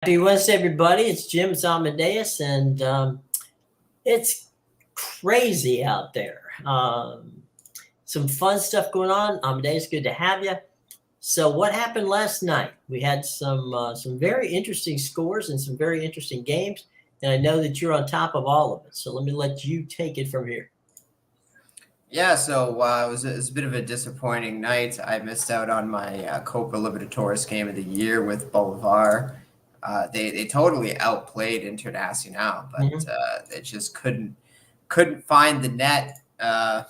Happy Wednesday, everybody. It's Jim Amadeus, and it's crazy out there. Some fun stuff going on. Amadeus, good to have you. So, what happened last night? We had some very interesting scores and some very interesting games, and I know that you're on top of all of it. So, let me let you take it from here. Yeah, so it was a bit of a disappointing night. I missed out on my Copa Libertadores game of the year with Bolivar. They totally outplayed Internacional, but Mhm. they just couldn't find the net. They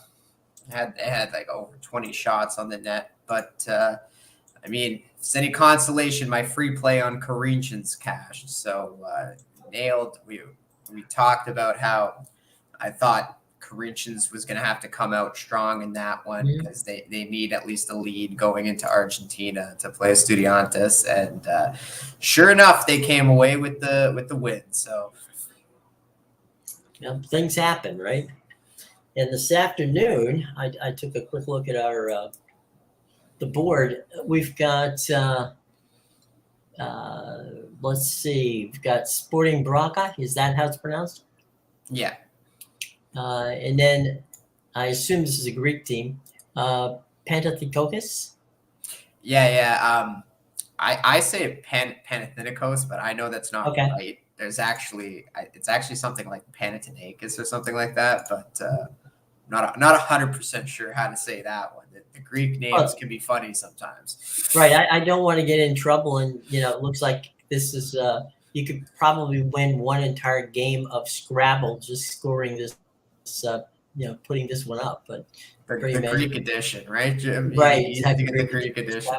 had like over 20 shots on the net, but I mean, if it's any consolation, my free play on Corinthians cashed. So nailed. We talked about how I thought Corinthians was going to have to come out strong in that one Mhm. because they need at least a lead going into Argentina to play Estudiantes, and sure enough, they came away with the win. So Things happen, right? And this afternoon, I took a quick look at our the board. We've got uh, let's see, we've got Sporting Braga. Is that how it's pronounced? yeah, And then I assume this is a Greek team. Panathinaikos. yeah. I say Panathinaikos, but I know that's not Okay. right. It's actually something like Panathinaikos or something like that, but not 100% sure how to say that one. The Greek names Well, can be funny sometimes. right. I don't want to get in trouble, and it looks like this is you could probably win one entire game of Scrabble just scoring this, putting this one up. But pretty The amazing. Greek edition, right, Jim? Right. Easy to Exactly. get the Greek Greek edition.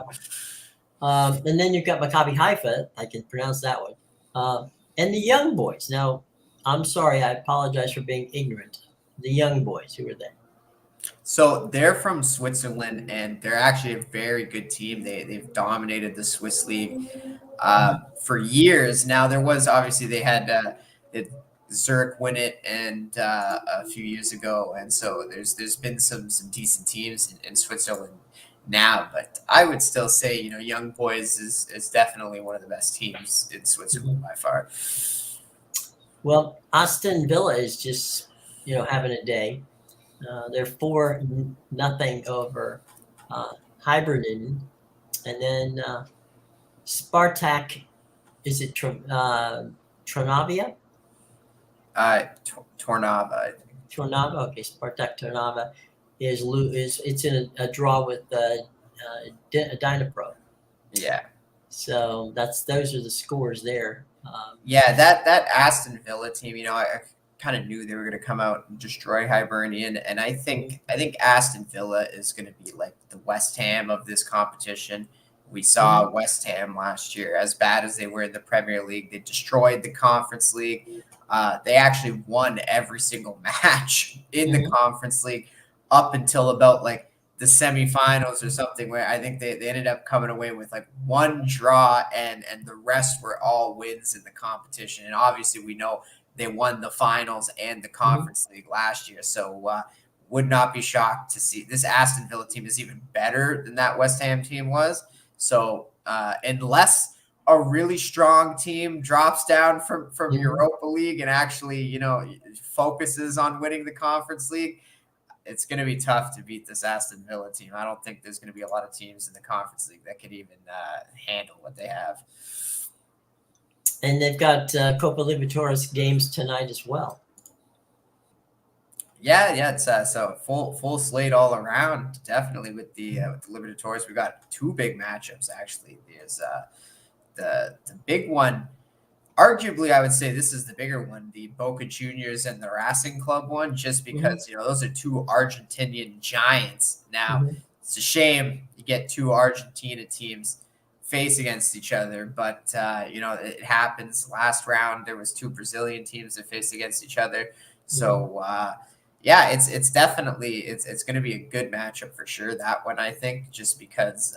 Scrabble. And then you've got Maccabi Haifa. I can pronounce that one. And the Young Boys. Now, I'm sorry. I apologize for being ignorant. The Young Boys. Who are they? So they're from Switzerland, and they're actually a very good team. They've dominated the Swiss league for years now. There was obviously they Zurich win it and a few years ago, and so there's been some decent teams in Switzerland now. But I would still say Young Boys is definitely one of the best teams in Switzerland by far. Well, Aston Villa is just having a day. They're 4-0 over Hibernian, and then Spartak. Is it Tronavia? Tornava, I think. Trnava. Okay, Spartak Trnava it's in a draw with Dynapro. Yeah. So those are the scores there. Yeah, that Aston Villa team, I kind of knew they were going to come out and destroy Hibernian, and I think Aston Villa is going to be like the West Ham of this competition. We saw West Ham last year, as bad as they were in the Premier League. They destroyed the Conference League. They actually won every single match in the Conference League up until about like the semifinals or something, where I think they ended up coming away with like one draw and the rest were all wins in the competition. And obviously we know they won the finals and the Conference League last year. So would not be shocked to see this Aston Villa team is even better than that West Ham team was. So unless a really strong team drops down from Europa League and actually, focuses on winning the Conference League, it's going to be tough to beat this Aston Villa team. I don't think there's going to be a lot of teams in the Conference League that could even handle what they have. And they've got Copa Libertadores games tonight as well. Yeah, it's so full slate all around. Definitely with the Libertadores, we got two big matchups actually. There's the big one. Arguably, I would say this is the bigger one, the Boca Juniors and the Racing Club one, just because those are two Argentinian giants. Now, it's a shame you get two Argentina teams face against each other, but it happens. Last round there was two Brazilian teams that faced against each other, so yeah, it's definitely it's going to be a good matchup for sure. That one, I think, just because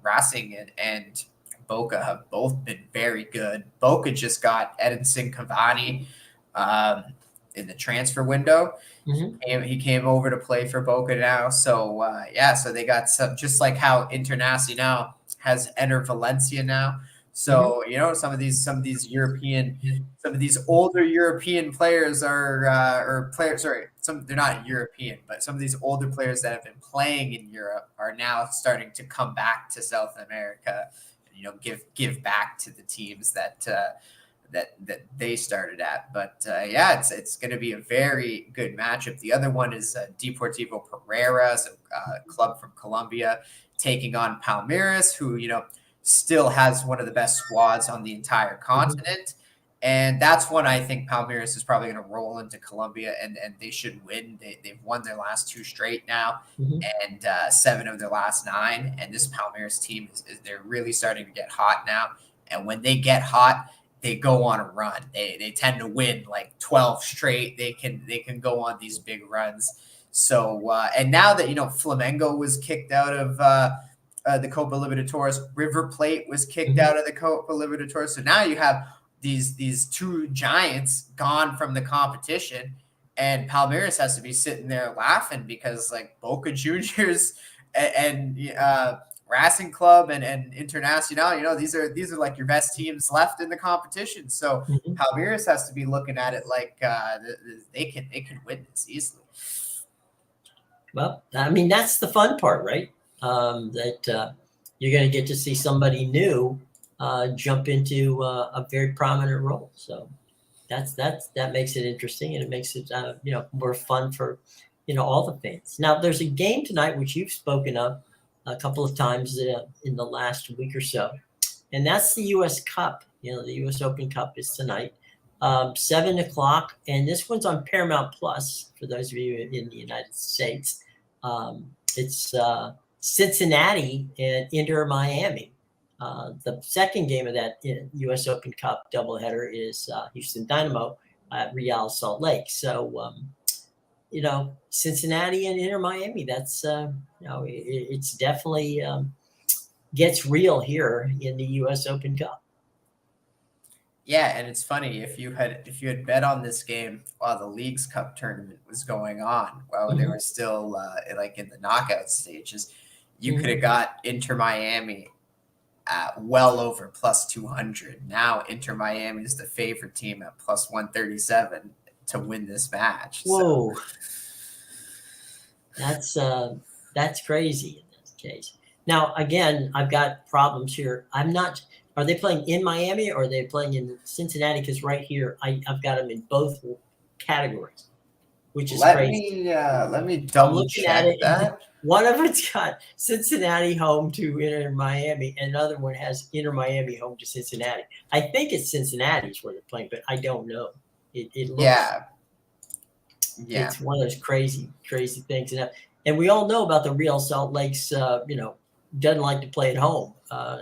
Racing and Boca have both been very good. Boca just got Edinson Cavani in the transfer window. He came over to play for Boca now. So so they got some, just like how Internacional has Enter Valencia now. So some of these older European players or players. Sorry, they're not European, but some of these older players that have been playing in Europe are now starting to come back to South America. And, give back to the teams that they started at. But it's going to be a very good matchup. The other one is Deportivo Pereira, a club from Colombia, taking on Palmeiras, who still has one of the best squads on the entire continent. And that's one I think Palmeiras is probably going to roll into Colombia, and they should win. They've won their last 2 straight now, and 7 of their last 9. And this Palmeiras team they're really starting to get hot now. And when they get hot, they go on a run. They tend to win like 12 straight. They can go on these big runs. So and now that Flamengo was kicked out of the Copa Libertadores, River Plate was kicked out of the Copa Libertadores. So now you have these 2 giants gone from the competition, and Palmeiras has to be sitting there laughing because like Boca Juniors and Racing Club and Internacional, these are like your best teams left in the competition. So Palmeiras has to be looking at it like they can win this easily. Well, I mean, that's the fun part, right? That you're going to get to see somebody new jump into a very prominent role. So that makes it interesting, and it makes it more fun for all the fans. Now, there's a game tonight which you've spoken of a couple of times in the last week or so, and that's the U.S. Cup. The U.S. Open Cup is tonight, 7:00, and this one's on Paramount Plus for those of you in the United States. It's Cincinnati and Inter Miami. The second game of that U.S. Open Cup doubleheader is Houston Dynamo at Real Salt Lake. So, Cincinnati and Inter Miami, that's, it's definitely gets real here in the U.S. Open Cup. Yeah, and it's funny, if you had bet on this game while the Leagues Cup tournament was going on, while they were still like in the knockout stages, you could have got Inter Miami at well over plus 200. Now Inter Miami is the favorite team at plus 137 to win this match. Whoa, that's crazy in this case. Now, again, I've got problems here. Are they playing in Miami or are they playing in Cincinnati? Because right here, I've got them in both categories, which is crazy. Let me double check that. One of it's got Cincinnati home to Inter Miami, and another one has Inter Miami home to Cincinnati. I think it's Cincinnati's where they're playing, but I don't know. It looks, it's one of those crazy things. And we all know about the Real Salt Lakes, doesn't like to play at home.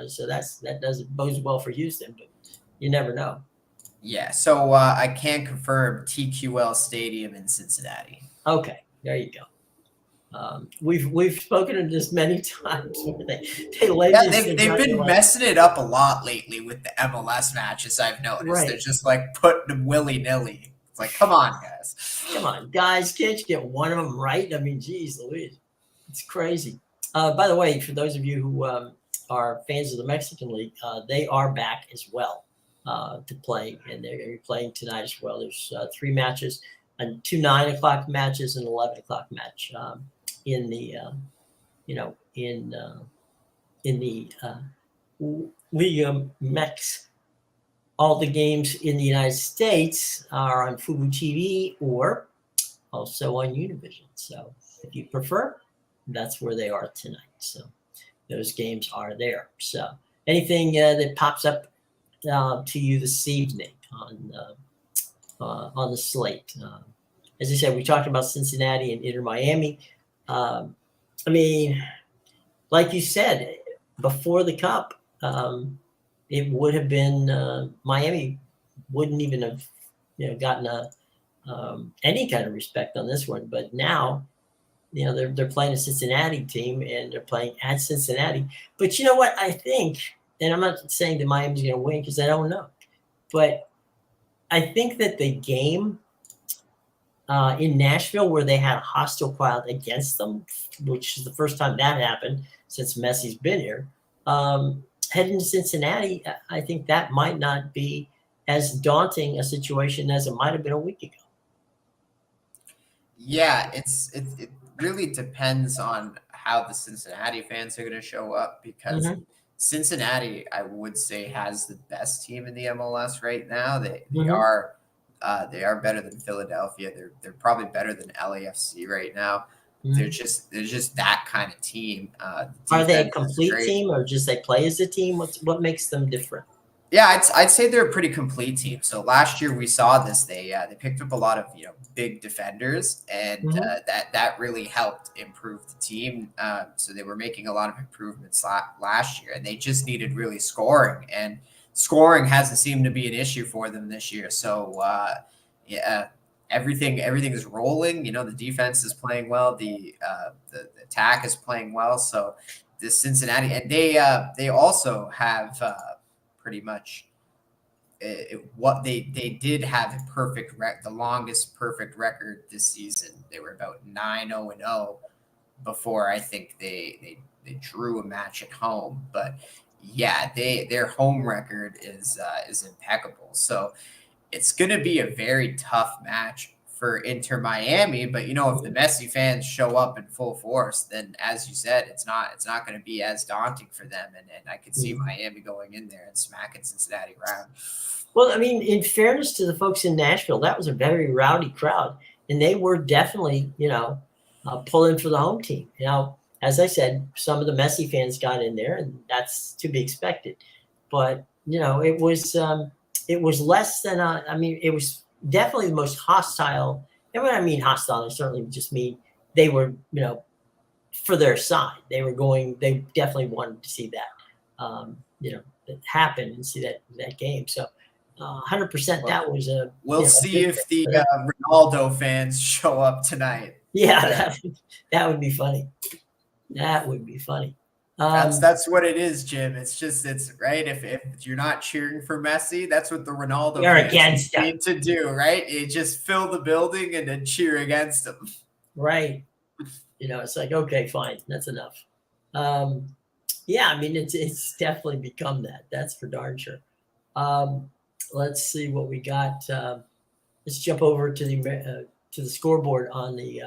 So that doesn't bodes well for Houston, but you never know. Yeah, so I can confirm TQL Stadium in Cincinnati. Okay, there you go. We've spoken of this many times. They've been messing it up a lot lately with the MLS matches. I've noticed they're just like putting them willy-nilly. It's like, come on, guys, can't you get one of them right? I mean, geez Louise, it's crazy. By the way, for those of you who are fans of the Mexican League, they are back as well to play, and they're going to be playing tonight as well. There's 3 matches, and 2 9:00 matches, and 11:00 match in the Liga MX. All the games in the United States are on Fubo TV or also on Univision. So if you prefer, that's where they are tonight. So those games are there. So anything that pops up to you this evening on the slate. As I said, we talked about Cincinnati and Inter Miami. I mean, like you said, before the Cup, it would have been Miami wouldn't even have gotten any kind of respect on this one. But now, they're playing a Cincinnati team and they're playing at Cincinnati. But you know what? I think, and I'm not saying that Miami's going to win because I don't know, but I think that the game in Nashville where they had a hostile crowd against them, which is the first time that happened since Messi's been here, heading to Cincinnati, I think that might not be as daunting a situation as it might have been a week ago. Yeah, it really depends on how the Cincinnati fans are going to show up because Mm-hmm. Cincinnati, I would say, has the best team in the MLS right now. Mm-hmm. They are better than Philadelphia. They're probably better than LAFC right now. Mm-hmm. They're just that kind of team. The Are they a defense is complete great. team or just they play as a team? What makes them different? Yeah, I'd say they're a pretty complete team. So last year we saw this. They picked up a lot of big defenders, and Mm-hmm. that really helped improve the team. So they were making a lot of improvements last year, and they just needed really scoring, and scoring hasn't seemed to be an issue for them this year. So yeah, everything is rolling. The defense is playing well. The attack is playing well. So the Cincinnati, and they also have. Pretty much what they did have a the longest perfect record this season. They were about 9-0-0 before I think they drew a match at home. But yeah, their home record is impeccable. So it's going to be a very tough match for Inter Miami, but if the Messi fans show up in full force, then as you said, it's not going to be as daunting for them, and I could see Miami going in there and smacking Cincinnati around. Well, I mean, in fairness to the folks in Nashville, that was a very rowdy crowd, and they were definitely pulling for the home team. As I said, some of the Messi fans got in there, and that's to be expected. But it was less than it was definitely the most hostile. And when I mean hostile, I certainly just mean they were, for their side. They definitely wanted to see that, happen and see that game. So 100% that was a. We'll see if the Ronaldo fans show up tonight. Yeah, that would be funny. That would be funny. That's what it is, Jim. It's right. If you're not cheering for Messi, that's what the Ronaldo fans need to do, right? You just fill the building and then cheer against him. Right. It's like, okay, fine, that's enough. Yeah, I mean, it's definitely become that. That's for darn sure. Let's see what we got. Let's jump over to the scoreboard on the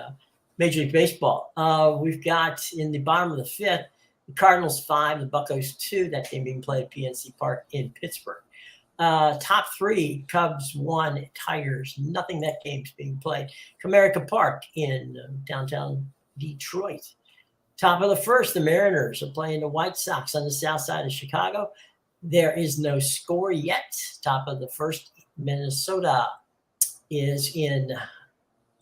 Major League Baseball. We've got in the bottom of the fifth, the Cardinals 5, the Buccos 2. That game being played at PNC Park in Pittsburgh. Top three, Cubs 1, Tigers nothing. That game's being played Comerica Park in downtown Detroit. Top of the first, the Mariners are playing the White Sox on the south side of Chicago. There is no score yet. Top of the first, Minnesota is in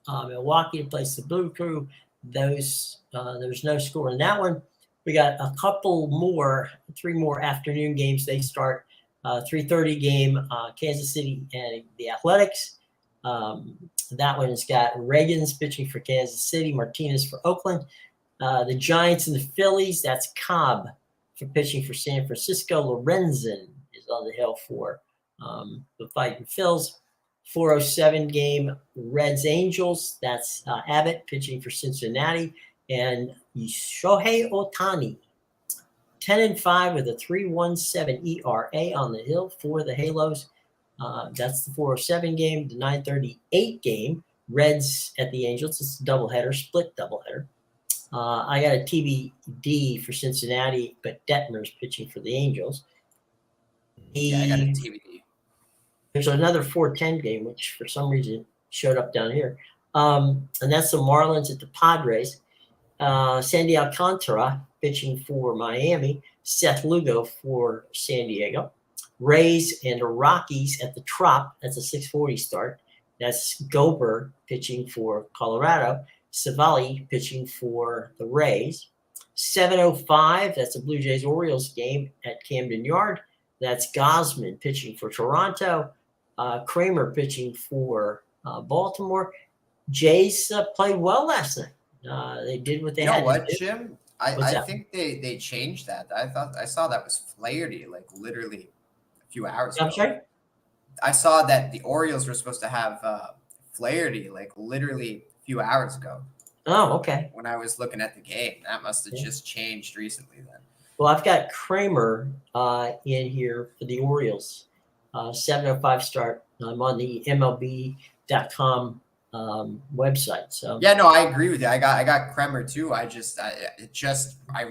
Milwaukee to place the Blue Crew. There's no score in that one. We got a couple more, 3 more afternoon games. They start 3:30 game, Kansas City and the Athletics. That one has got Reagans pitching for Kansas City, Martinez for Oakland. The Giants and the Phillies, that's Cobb for pitching for San Francisco. Lorenzen is on the hill for the Fighting Phils. 4:07 game, Reds Angels. That's Abbott pitching for Cincinnati. And Shohei Ohtani, 10-5 with a 3.17 ERA on the hill for the Halos. That's the 4:07 game. The 9:38 game, Reds at the Angels. It's a doubleheader, split doubleheader. I got a TBD for Cincinnati, but Detmer's pitching for the Angels. Yeah, I got a TBD. There's another 4:10 game, which for some reason showed up down here. And that's the Marlins at the Padres. Sandy Alcantara pitching for Miami. Seth Lugo for San Diego. Rays and the Rockies at the Trop. That's a 6:40 start. That's Gober pitching for Colorado. Savali pitching for the Rays. 7:05, that's a Blue Jays-Orioles game at Camden Yard. That's Gosman pitching for Toronto. Kramer pitching for Baltimore. Jays played well last night. They did what they had to do. Jim? I think they changed that. I saw that was Flaherty, like literally a few hours ago. I'm sorry? I saw that the Orioles were supposed to have Flaherty, like literally a few hours ago. Oh, okay. When I was looking at the game, that must have just changed recently then. Well, I've got Kramer in here for the Orioles. 7:05 start. I'm on the MLB.com website. So Yeah, no, I agree with you. I got Kremer too. I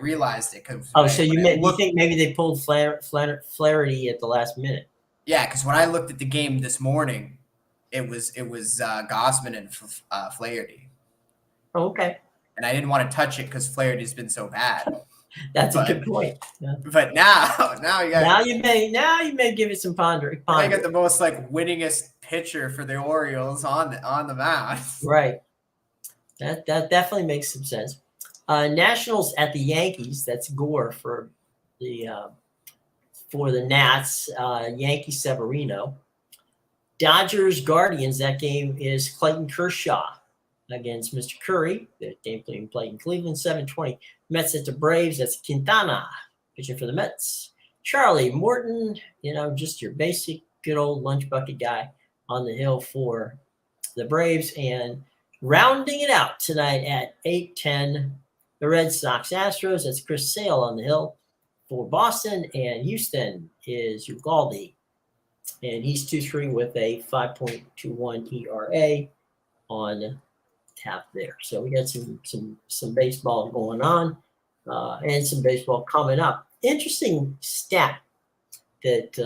realized it because so you think maybe they pulled Flaherty at the last minute? Yeah, because when I looked at the game this morning, it was Gossman and Flaherty, Oh, okay, and I didn't want to touch it because Flaherty's been so bad. that's a good point. Yeah. But now you got Now you may give it some ponder. I got the most winningest pitcher for the Orioles on the mound. Right. That definitely makes some sense. Nationals at the Yankees. That's Gore for the Nats. Yankees Severino. Dodgers Guardians. That game is Clayton Kershaw against Mr. Curry. That game being played in Cleveland. 7:20. Mets at the Braves. That's Quintana pitching for the Mets. Charlie Morton. Just your basic good old lunch bucket guy on the hill for the Braves. And rounding it out tonight at 8:10, the Red Sox Astros. That's Chris Sale on the hill for Boston. And Houston is Ugalde. And he's 2-3 with a 5.21 ERA on tap there. So we got some baseball going on and some baseball coming up. Interesting stat that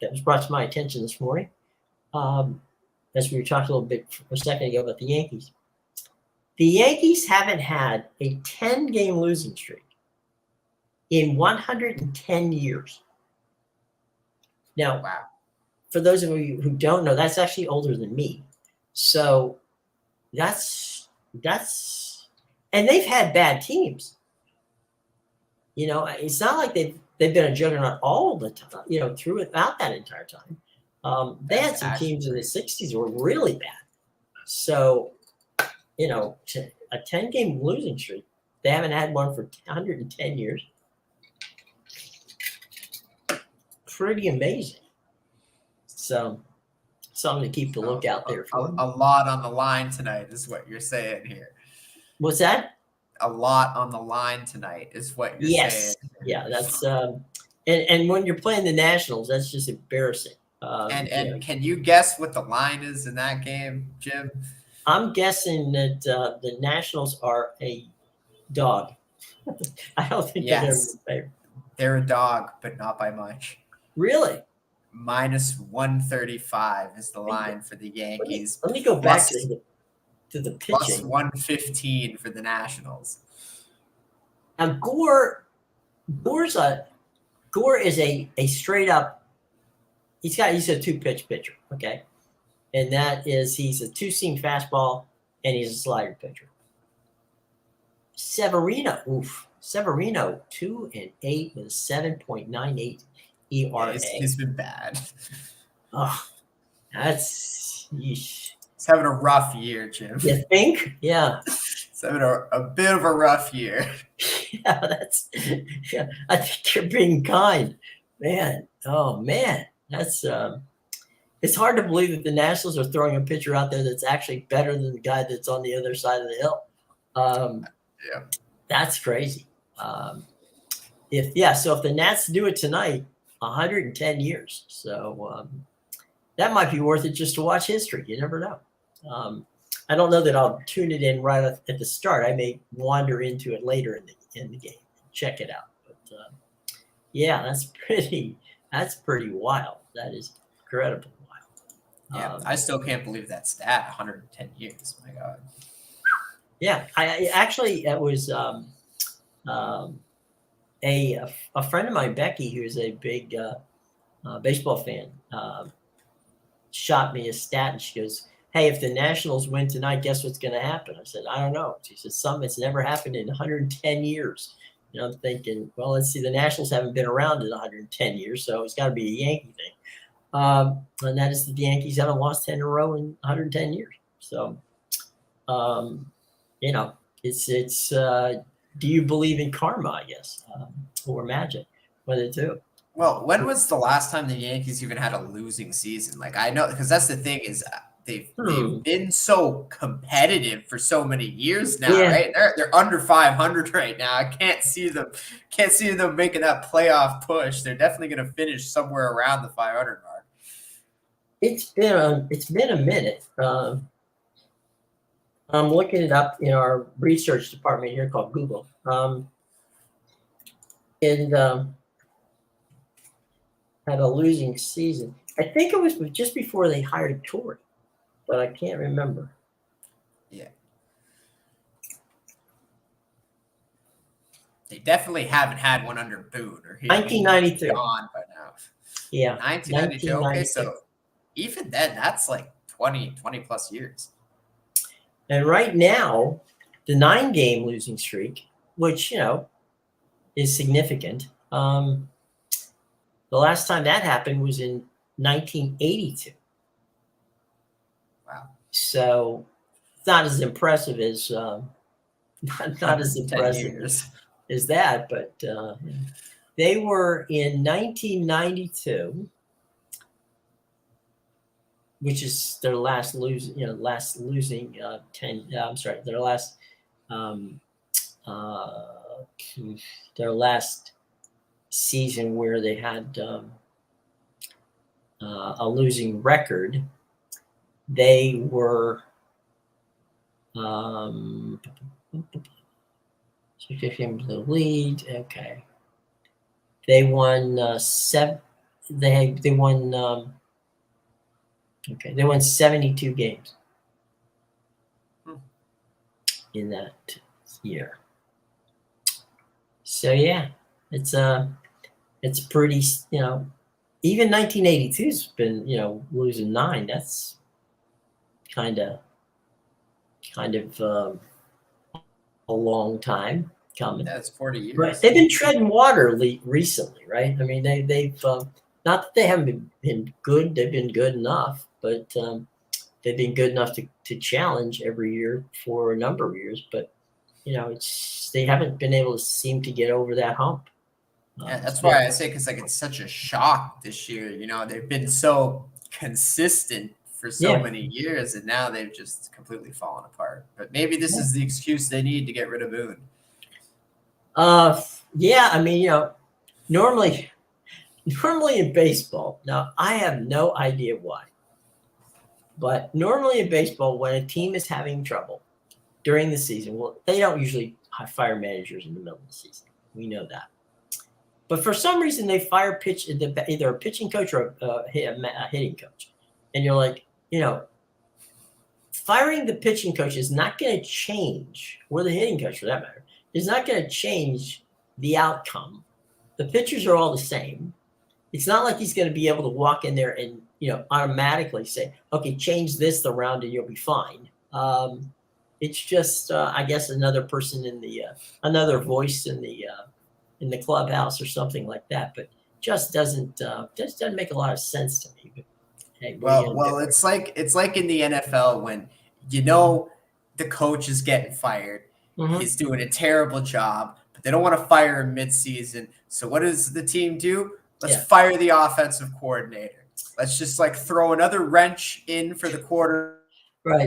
was brought to my attention this morning. As we were talking a little bit a second ago about the Yankees. The Yankees haven't had a 10-game losing streak in 110 years. Now, Wow. For those of you who don't know, that's actually older than me. So that's and they've had bad teams. It's not like they've been a juggernaut all the time, throughout that entire time. They had some teams in the 60s that were really bad. So, a 10-game losing streak, they haven't had one for 110 years. Pretty amazing. So, something to keep the lookout there for. A lot on the line tonight is what you're saying here. What's that? A lot on the line tonight is what you're saying. Yeah, that's and when you're playing the Nationals, that's just embarrassing. And can you guess what the line is in that game, Jim? I'm guessing that the Nationals are a dog. I don't think they're a dog, but not by much. Really? -135 is the line for the Yankees. Let me go back to the pitching. +115 for the Nationals. Now Gore is a straight up. He's a 2-pitch pitcher, okay, and that is he's a 2-seam fastball and he's a slider pitcher. Severino 2-8 with a 7.98 ERA. He's been bad. Oh, that's yeesh. He's having a rough year, Jim. You think? Yeah. He's having a bit of a rough year. Yeah, I think you're being kind, man. Oh man, that's it's hard to believe that the Nationals are throwing a pitcher out there that's actually better than the guy that's on the other side of the hill. Yeah, that's crazy. So if the Nats do it tonight, 110 years. So that might be worth it just to watch history. You never know. I don't know that I'll tune it in right at the start. I may wander into it later in the game and check it out. But yeah, that's pretty wild. That is incredibly wild. Yeah, I still can't believe that stat. 110 years. My God. Yeah, I actually it was a friend of mine, Becky, who's a big baseball fan, shot me a stat, and she goes, "Hey, if the Nationals win tonight, guess what's going to happen?" I said, "I don't know." She said, "It's never happened in 110 years." I'm thinking, well, let's see, the Nationals haven't been around in 110 years, so it's got to be a Yankee thing. And that is that the Yankees haven't lost 10 in a row in 110 years. So, it's do you believe in karma, I guess, or magic? One of the two. Well, when was the last time the Yankees even had a losing season? I know, because that's the thing is they've been so competitive for so many years now, Yeah. right? They're under 500 right now. I can't see them making that playoff push. They're definitely going to finish somewhere around the 500 mark. It's been a minute. I'm looking it up in our research department here called Google. Had a losing season. I think it was just before they hired Torrey, but I can't remember. Yeah. They definitely haven't had one under Boone. Or 1993. Gone by now. Yeah. 1992. Okay, so even then, that's like 20 plus years. And right now, the 9-game losing streak, which, is significant. The last time that happened was in 1982. Wow. So it's not as impressive as not as impressive as that, but they were in 1992, which is their last losing, their last their last season where they had a losing record. They were the lead. Okay, they won seven. They won. They won 72 games in that year. So yeah, it's pretty, even 1982's been, losing 9. That's kind of a long time coming. That's 40 years. Right. They've been treading water recently, right? I mean, they've not that they haven't been good. They've been good enough, but they've been good enough to challenge every year for a number of years. But they haven't been able to seem to get over that hump. Yeah, that's why I say, because it's such a shock this year. They've been so consistent for so many years, and now they've just completely fallen apart. But maybe this is the excuse they need to get rid of Boone. Yeah, I mean, normally in baseball, now I have no idea why, but normally in baseball, when a team is having trouble during the season, well, they don't usually fire managers in the middle of the season. We know that. But for some reason, they fire either a pitching coach or a hitting coach. And you're like, firing the pitching coach is not going to change, or the hitting coach for that matter, is not going to change the outcome. The pitchers are all the same. It's not like he's going to be able to walk in there and, automatically say, okay, change this around and you'll be fine. It's just, I guess, another person another voice in the clubhouse or something like that, but just doesn't make a lot of sense to me. But, hey, well, it's like in the NFL when the coach is getting fired, he's doing a terrible job, but they don't want to fire him mid-season. So what does the team do? Let's fire the offensive coordinator. Let's just throw another wrench in for the quarter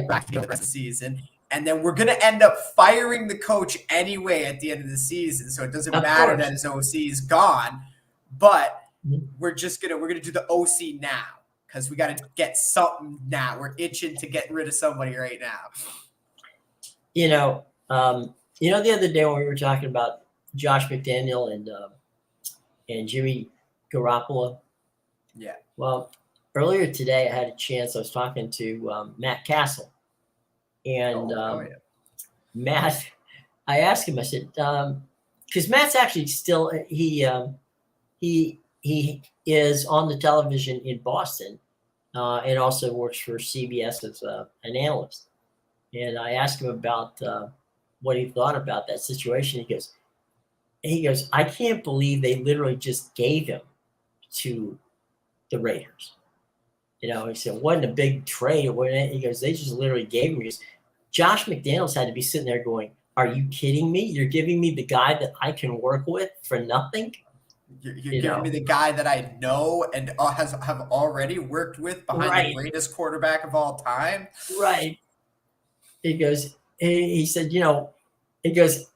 back to the rest of the season. And then we're going to end up firing the coach anyway at the end of the season. So it doesn't matter that his OC is gone, but we're going to do the OC now because we got to get something now. We're itching to get rid of somebody right now. The other day when we were talking about Josh McDaniel and Jimmy Garoppolo. Yeah. Well, earlier today I had a chance. I was talking to Matt Castle. And Matt, I asked him, I said, because Matt's actually still, he is on the television in Boston and also works for CBS as an analyst. And I asked him about what he thought about that situation. He goes, I can't believe they literally just gave him to the Raiders. He said, it wasn't a big trade. He goes, they just literally gave him. Because Josh McDaniels had to be sitting there going, are you kidding me? You're giving me the guy that I can work with for nothing? You're You giving me know, the guy that I know and have already worked with behind the right, greatest quarterback of all time. right. He goes, he said, you know, he goes,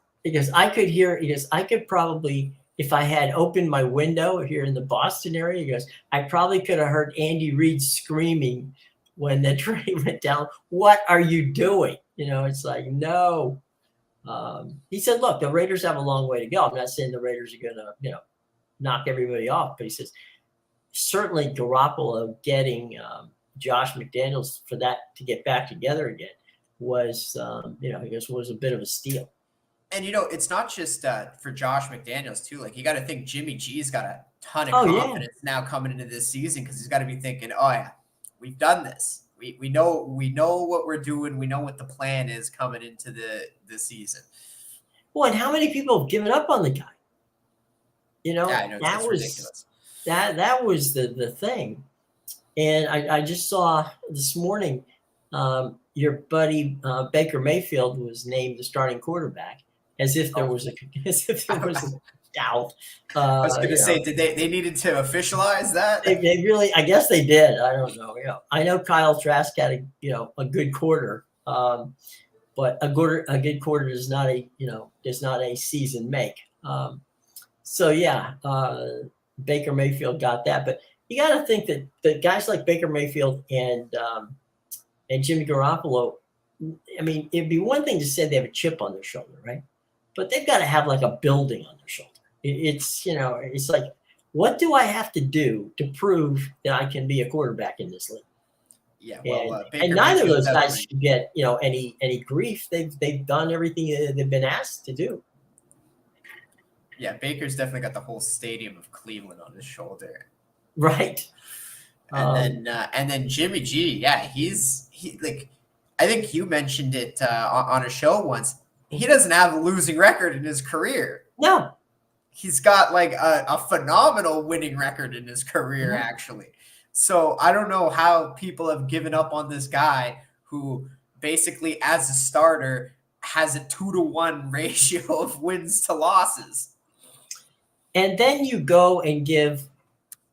I could hear, he goes, I could probably, if I had opened my window here in the Boston area, he goes, I probably could have heard Andy Reid screaming when the train went down. What are you doing? You know, it's like, no. He said, look, the Raiders have a long way to go. I'm not saying the Raiders are going to, you know, knock everybody off, but he says, certainly Garoppolo getting Josh McDaniels for that to get back together again was, you know, I guess was a bit of a steal. And it's not just for Josh McDaniels too. Like you got to think Jimmy G's got a ton of Oh yeah, confidence now coming into this season because he's got to be thinking, oh yeah, we've done this. We know what we're doing. We know what the plan is coming into the season. well, and how many people have given up on the guy? You know, Yeah, I know that it's was ridiculous. that was the thing. And I just saw this morning your buddy Baker Mayfield was named the starting quarterback, as if there was a as if there was a doubt. I was going to You say, know, did they needed to officialize that? they really, I guess they did. I don't know. You know, I know Kyle Trask had a good quarter, but a good quarter does not a season make. So yeah, Baker Mayfield got that, but you got to think that guys like Baker Mayfield and Jimmy Garoppolo, I mean, it'd be one thing to say they have a chip on their shoulder, right? But they've got to have like a building on their shoulder. It's it's like, what do I have to do to prove that I can be a quarterback in this league? Yeah, well, And, Baker neither of Mayfield those guys definitely. should get any grief. They've done everything that they've been asked to do. Yeah, Baker's definitely got the whole stadium of Cleveland on his shoulder. Right. And then Jimmy G, yeah, he like, I think you mentioned it on a show once. He doesn't have a losing record in his career. No. He's got like a phenomenal winning record in his career, actually. So I don't know how people have given up on this guy who basically, as a starter, has a 2-to-1 ratio of wins to losses. And then you go and give,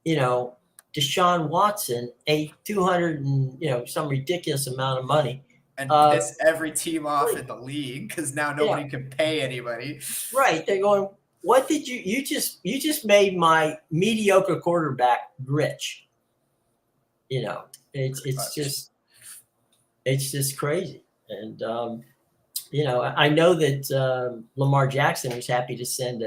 Deshaun Watson a 200 and some ridiculous amount of money, and piss every team off in the league because now nobody can pay anybody. Right? They're going, what did you just made my mediocre quarterback rich? It's just crazy. And I know that Lamar Jackson was happy to send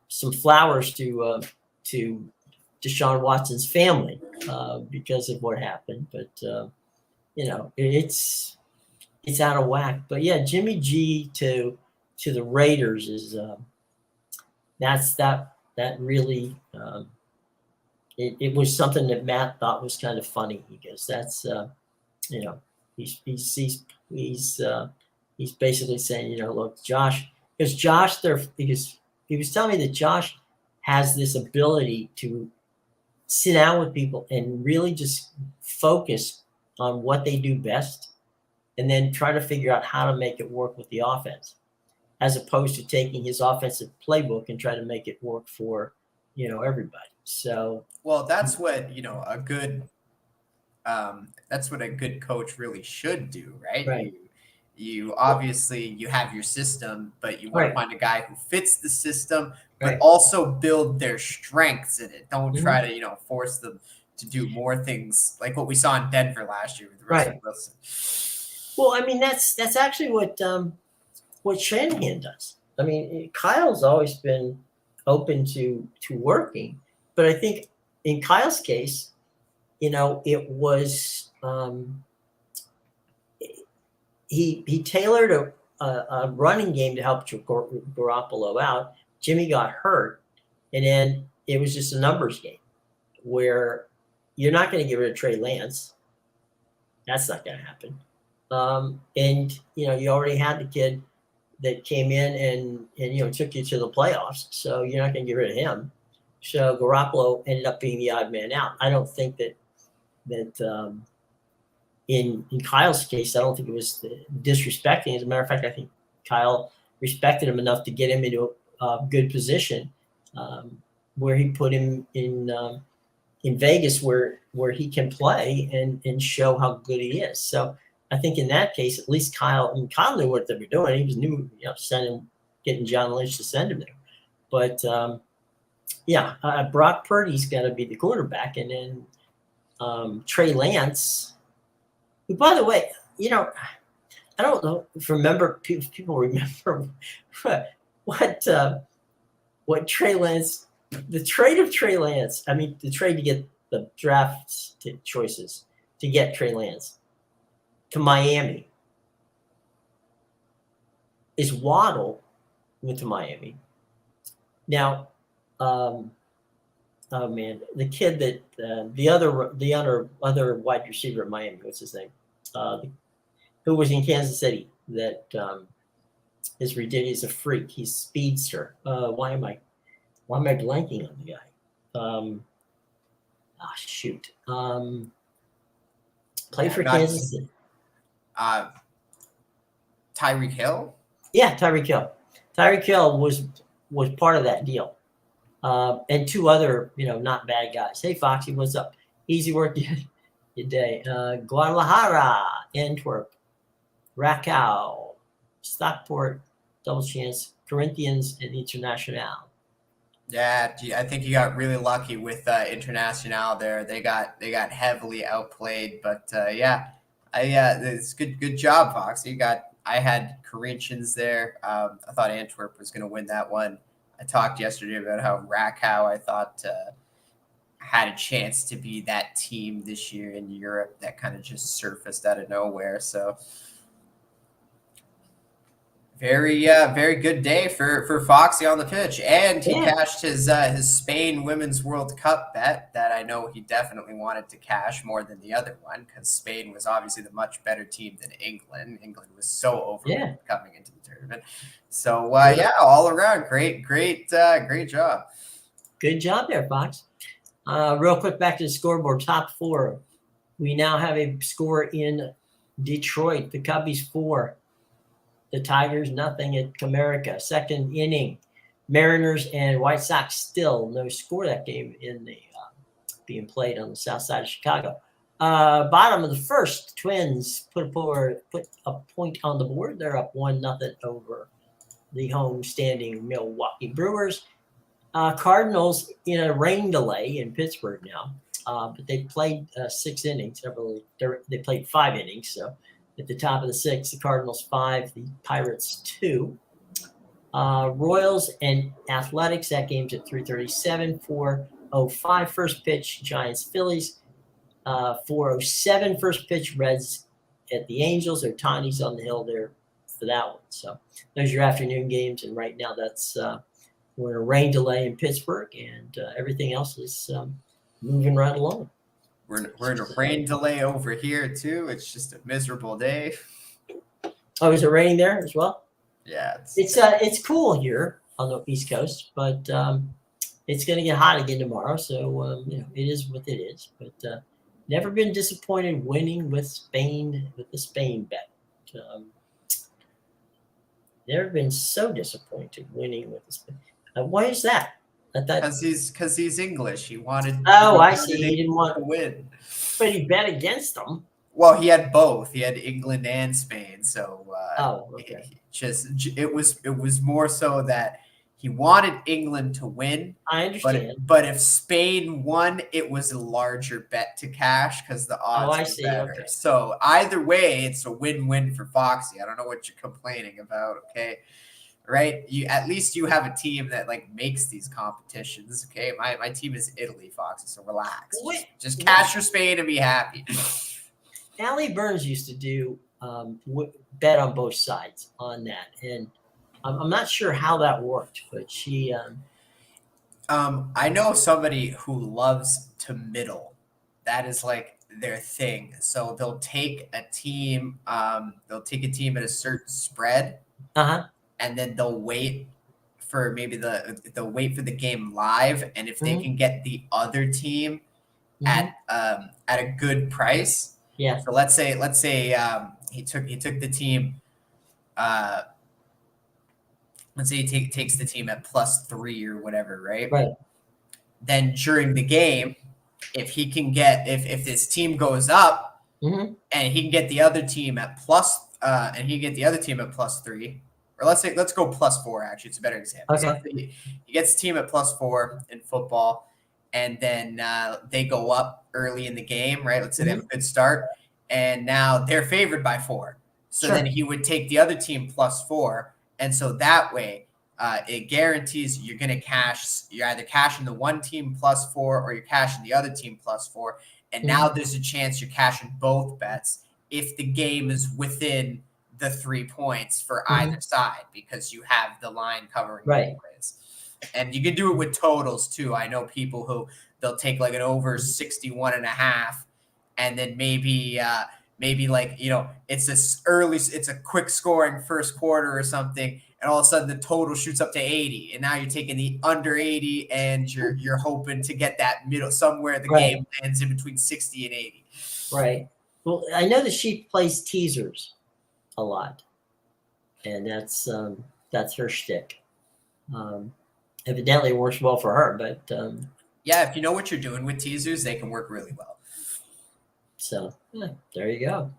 some flowers to Deshaun Watson's family because of what happened, but it's out of whack. But yeah, Jimmy G to the Raiders is that really it was something that Matt thought was kind of funny because that's he's basically saying, look, Josh, because he was telling me that Josh has this ability to sit down with people and really just focus on what they do best and then try to figure out how to make it work with the offense, as opposed to taking his offensive playbook and try to make it work for, everybody. So, well, that's what, that's what a good coach really should do, right? Right. You obviously you have your system, but you want to find a guy who fits the system, but also build their strengths in it. Don't try to, force them to do more things like what we saw in Denver last year with Russell Wilson. Well, I mean, that's actually what Shanahan does. I mean, Kyle's always been open to working, but I think in Kyle's case, it was he tailored a running game to help Garoppolo out. Jimmy got hurt, and then it was just a numbers game where you're not going to get rid of Trey Lance. That's not going to happen. And you already had the kid that came in and took you to the playoffs, so you're not going to get rid of him. So Garoppolo ended up being the odd man out. I don't think that in Kyle's case, I don't think it was disrespecting. As a matter of fact, I think Kyle respected him enough to get him into good position, where he put him in Vegas, where he can play and show how good he is. So I think in that case, at least Kyle knew what they were doing. He was getting John Lynch to send him there. But Brock Purdy's got to be the quarterback, and then Trey Lance, who, by the way, I don't know if people remember what Trey Lance, the trade of Trey Lance. I mean, the trade to get the draft choices to get Trey Lance to Miami is Waddle went to Miami. Now, oh man, the kid that the other wide receiver at Miami, what's his name? Who was in Kansas City? That is ridiculous. He's a freak. He's a speedster. Why am I blanking on the guy? Shoot. Played for Kansas City. Tyreek Hill. Yeah, Tyreek Hill. Tyreek Hill was part of that deal. And two other, not bad guys. Hey, Foxy, what's up? Easy work today. Guadalajara, Antwerp, Rakow, Stockport, Double Chance, Corinthians, and International. Yeah, I think you got really lucky with International there. They got heavily outplayed, but it's good job, Fox. I had Corinthians there. I thought Antwerp was going to win that one. I talked yesterday about how Rakow I thought had a chance to be that team this year in Europe that kind of just surfaced out of nowhere. So very good day for Foxy on the pitch, and he cashed his Spain Women's World Cup bet that I know he definitely wanted to cash more than the other one, because Spain was obviously the much better team than England. England was so over coming into the tournament. So all around great job. Good job there, Fox. Real quick, back to the scoreboard. Top four. We now have a score in Detroit. The Cubbies 4. The Tigers, nothing at Comerica. Second inning, Mariners and White Sox still no score. That game in the being played on the south side of Chicago. Bottom of the first, Twins put a point on the board. They're up 1-0 over the home standing Milwaukee Brewers. Cardinals in a rain delay in Pittsburgh now, but they played 6 innings. They played 5 innings, so. At the top of the 6th, the Cardinals 5, the Pirates 2. Royals and Athletics, that game's at 3:37. 4:05 first pitch, Giants Phillies. 4:07 first pitch, Reds at the Angels. Ohtani's on the hill there for that one. So those are your afternoon games, and right now that's we're in a rain delay in Pittsburgh, and everything else is moving right along. We're in a rain delay over here too. It's just a miserable day. Oh, is it raining there as well? Yeah, it's cool here on the East Coast, but it's going to get hot again tomorrow. So it is what it is. But never been disappointed winning with Spain with the Spain bet. Never been so disappointed winning with the Spain. Why is that? Because he's English. He wanted. Oh, I see. He didn't want to win, but he bet against them. Well, he had both. He had England and Spain. So okay. It was more so that he wanted England to win. I understand. But if Spain won, it was a larger bet to cash because the odds were better. Okay. So either way, it's a win-win for Foxy. I don't know what you're complaining about. Okay. Right, at least you have a team that makes these competitions. Okay, my team is Italy, Foxy. So relax. Just cash your Spain and be happy. Allie Burns used to do bet on both sides on that, and I'm not sure how that worked, but she. I know somebody who loves to middle. That is their thing. So they'll take a team. They'll take a team at a certain spread. And then they'll wait for the game live, and if they can get the other team at a good price, So let's say he took the team let's say he takes the team at +3 or whatever, right? Right. Then during the game, if he can get if this team goes up Mm-hmm. and he can get the other team at +3, or let's go +4. Actually, it's a better example. Okay. So he gets the team at +4 in football, and then they go up early in the game, right? Let's say they have a good start, and now they're favored by 4. So Sure. then he would take the other team +4, and so that way it guarantees you're going to cash. You're either cashing the one team +4 or you're cashing the other team +4. And now there's a chance you're cashing both bets if the game is within the 3 points for either side, because you have the line covering Right. both ways. And you can do it with totals too. I know people who they'll take like an over 61.5, and then maybe like, it's a quick scoring first quarter or something, and all of a sudden the total shoots up to 80, and now you're taking the under 80, and you're hoping to get that middle somewhere. The game lands in between 60 and 80. Right. Well, I know that she plays teasers a lot, and that's her shtick. Evidently, it works well for her, but yeah, if you know what you're doing with teasers, they can work really well. So there you go.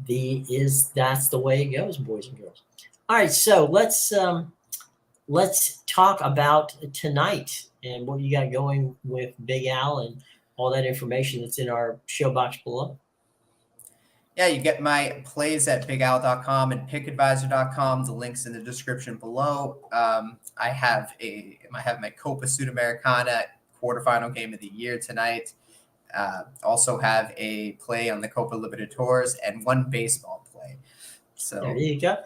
That's the way it goes, boys and girls. All right, so let's talk about tonight and what you got going with Big Al and all that information that's in our show box below. Yeah, you get my plays at bigal.com and pickadvisor.com. The link's in the description below. I have my Copa Sudamericana quarterfinal game of the year tonight. Also have a play on the Copa Libertadores and one baseball play. So there you go.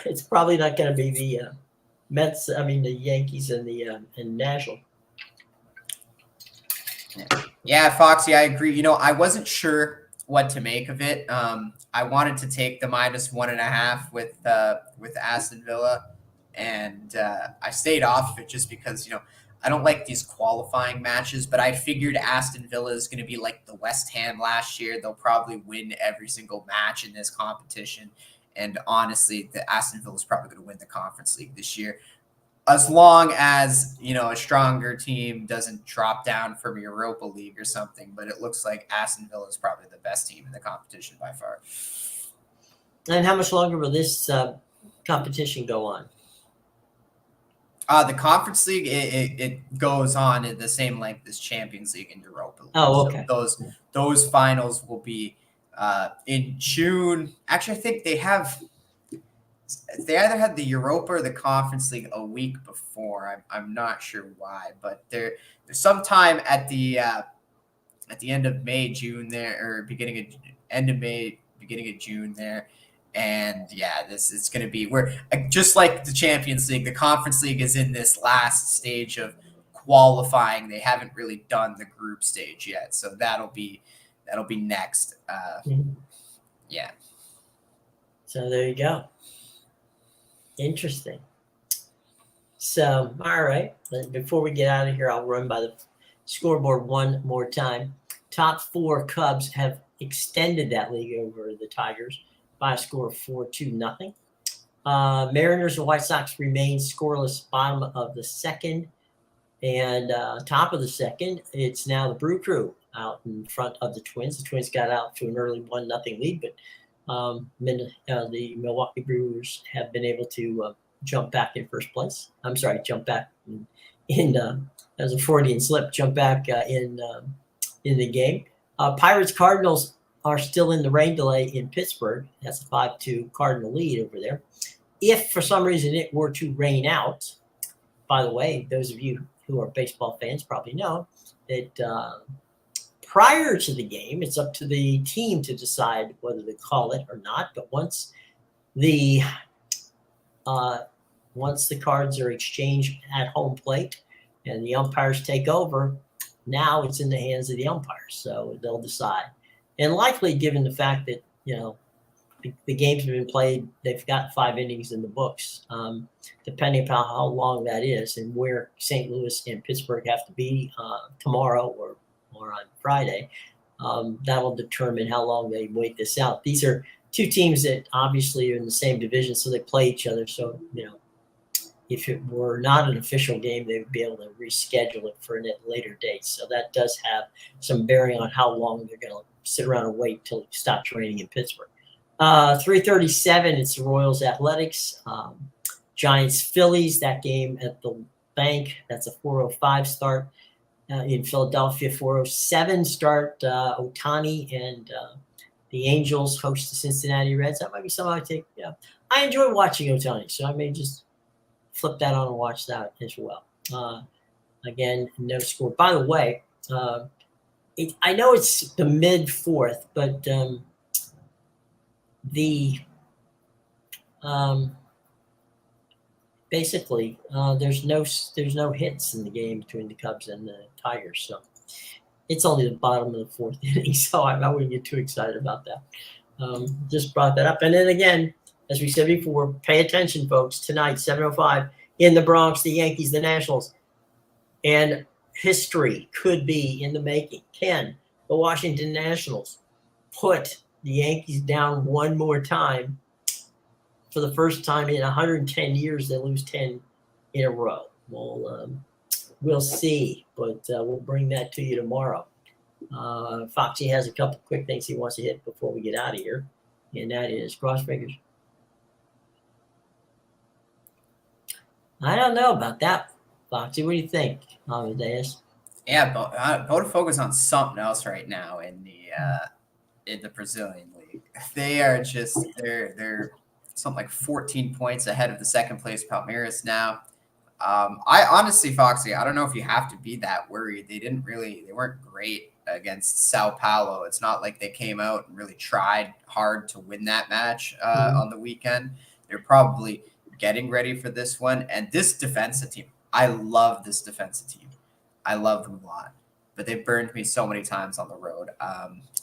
It's probably not going to be the Mets. I mean, the Yankees and the and National. Yeah, Foxy, I agree. I wasn't sure what to make of it. I wanted to take the -1.5 with Aston Villa, and I stayed off of it just because I don't like these qualifying matches, but I figured Aston Villa is going to be like the West Ham last year. They'll probably win every single match in this competition. And honestly, the Aston Villa is probably going to win the Conference League this year, as long as, a stronger team doesn't drop down from Europa League or something. But it looks like Aston Villa is probably the best team in the competition by far. And how much longer will this competition go on? The Conference League, it goes on at the same length as Champions League and Europa League. Oh, okay. So those finals will be in June. Actually, I think they either had the Europa or the Conference League a week before. I'm not sure why, but they're sometime at the end of May, June there, or end of May, beginning of June there. And yeah, it's going to be where, just like the Champions League, the Conference League is in this last stage of qualifying. They haven't really done the group stage yet, so that'll be next. Yeah. So there you go. Interesting. So, all right. Before we get out of here, I'll run by the scoreboard one more time. Top 4 Cubs have extended that league over the Tigers by a score of 4-0. Mariners and White Sox remain scoreless bottom of the second. And top of the second, it's now the Brew Crew out in front of the Twins. The Twins got out to an early 1-0 lead, but the Milwaukee Brewers have been able to jump back in first place. I'm sorry, jump back in as a Freudian slip, jump back in the game. Pirates Cardinals are still in the rain delay in Pittsburgh. That's a 5-2 Cardinal lead over there. If for some reason it were to rain out, by the way, those of you who are baseball fans probably know that prior to the game, it's up to the team to decide whether to call it or not. But once the cards are exchanged at home plate and the umpires take over, now it's in the hands of the umpires. So they'll decide. And likely, given the fact that, the games have been played, they've got 5 innings in the books, depending upon how long that is and where St. Louis and Pittsburgh have to be tomorrow or on Friday, that'll determine how long they wait this out. These are 2 teams that obviously are in the same division, so they play each other. So, if it were not an official game, they would be able to reschedule it for a later date. So that does have some bearing on how long they're going to sit around and wait till it stops raining in Pittsburgh. 3:37, it's the Royals Athletics. Giants Phillies, that game at the Bank. That's a 4:05 start. In Philadelphia, 4:07 start. Ohtani and the Angels host the Cincinnati Reds. That might be something I take. Yeah, I enjoy watching Ohtani, so I may just flip that on and watch that as well. Again, no score. By the way, I know it's the mid-4th, but basically there's no hits in the game between the Cubs and the Tigers, so it's only the bottom of the 4th inning. So I wouldn't get too excited about that. Just brought that up, and then again, as we said before, pay attention, folks. Tonight, 7:05 in the Bronx, the Yankees, the Nationals, and history could be in the making. Can the Washington Nationals put the Yankees down one more time? For the first time in 110 years, they lose 10 in a row. Well, we'll see, but we'll bring that to you tomorrow. Foxy has a couple quick things he wants to hit before we get out of here, and that is cross fingers. I don't know about that, Foxy. What do you think, Amadeus? Yeah, Botafogo's on something else right now in the Brazilian league. They are just they're something like 14 points ahead of the second place Palmeiras now. I honestly, Foxy, I don't know if you have to be that worried. They weren't great against Sao Paulo. It's not like they came out and really tried hard to win that match on the weekend. They're probably getting ready for this one. And this defensive team, I love this defensive team. I love them a lot, but they burned me so many times on the road.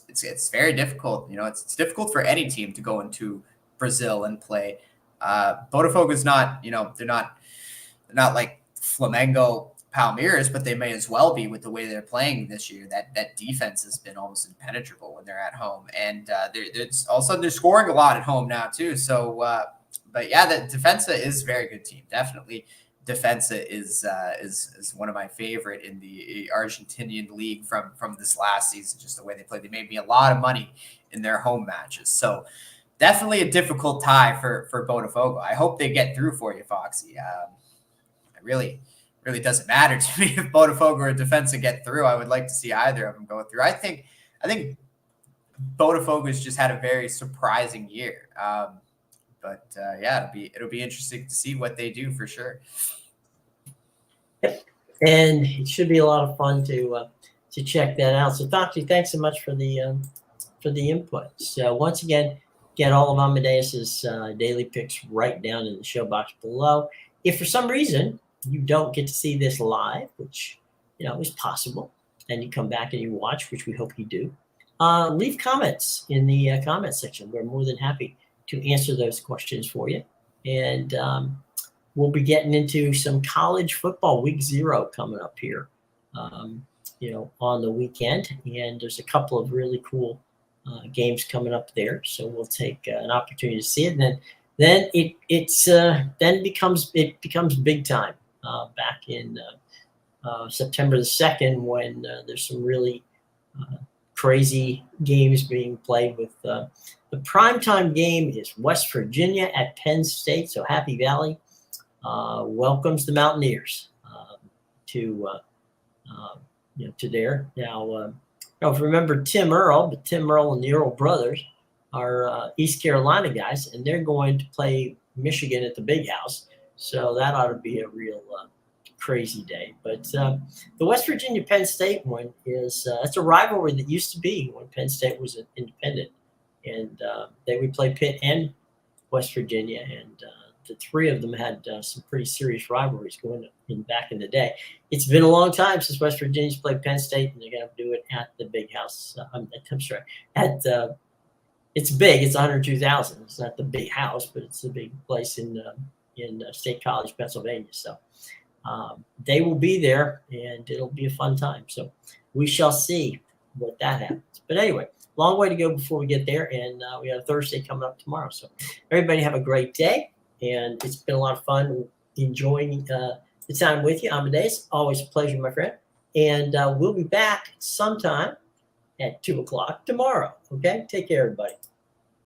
It's very difficult. You know, it's difficult for any team to go into Brazil and play. Botafogo is not, you know, they're not like Flamengo, Palmeiras, but they may as well be with the way they're playing this year. That defense has been almost impenetrable when they're at home, and all of a sudden they're scoring a lot at home now too. So, but yeah, the Defensa is a very good team. Definitely, Defensa is one of my favorite in the Argentinian league from this last season. Just the way they play, they made me a lot of money in their home matches. So. Definitely a difficult tie for Botafogo. I hope they get through for you, Foxy. It really doesn't matter to me if Botafogo or Defensa get through. I would like to see either of them go through. I think Botafogo's just had a very surprising year. But yeah, it'll be interesting to see what they do for sure. Yep. And it should be a lot of fun to check that out. So, Foxy, thanks so much for the input. So once again, get all of Amadeus's daily picks right down in the show box below. If for some reason you don't get to see this live, which is possible, and you come back and you watch, which we hope you do, leave comments in the comment section. We're more than happy to answer those questions for you. And we'll be getting into some college football week 0 coming up here, on the weekend. And there's a couple of really cool games coming up there, so we'll take an opportunity to see it, and then it becomes big time back in September the 2nd when there's some really crazy games being played. With the primetime game is West Virginia at Penn State, so Happy Valley welcomes the Mountaineers to there now. If you remember Tim Earl, but Tim Earl and the Earl brothers are East Carolina guys, and they're going to play Michigan at the Big House. So that ought to be a real crazy day. But the West Virginia Penn State one is it's a rivalry that used to be when Penn State was independent, and they would play Pitt and West Virginia, and the three of them had some pretty serious rivalries going back in the day. It's been a long time since West Virginia's played Penn State, and they're going to do it at the Big House. It's big. It's 102,000. It's not the Big House, but it's a big place in State College, Pennsylvania. So they will be there, and it'll be a fun time. So we shall see what that happens. But anyway, long way to go before we get there, and we have Thursday coming up tomorrow. So everybody have a great day. And it's been a lot of fun. enjoying the time with you. Amadeus, always a pleasure, my friend. And we'll be back sometime at 2 o'clock tomorrow. Okay, take care, everybody.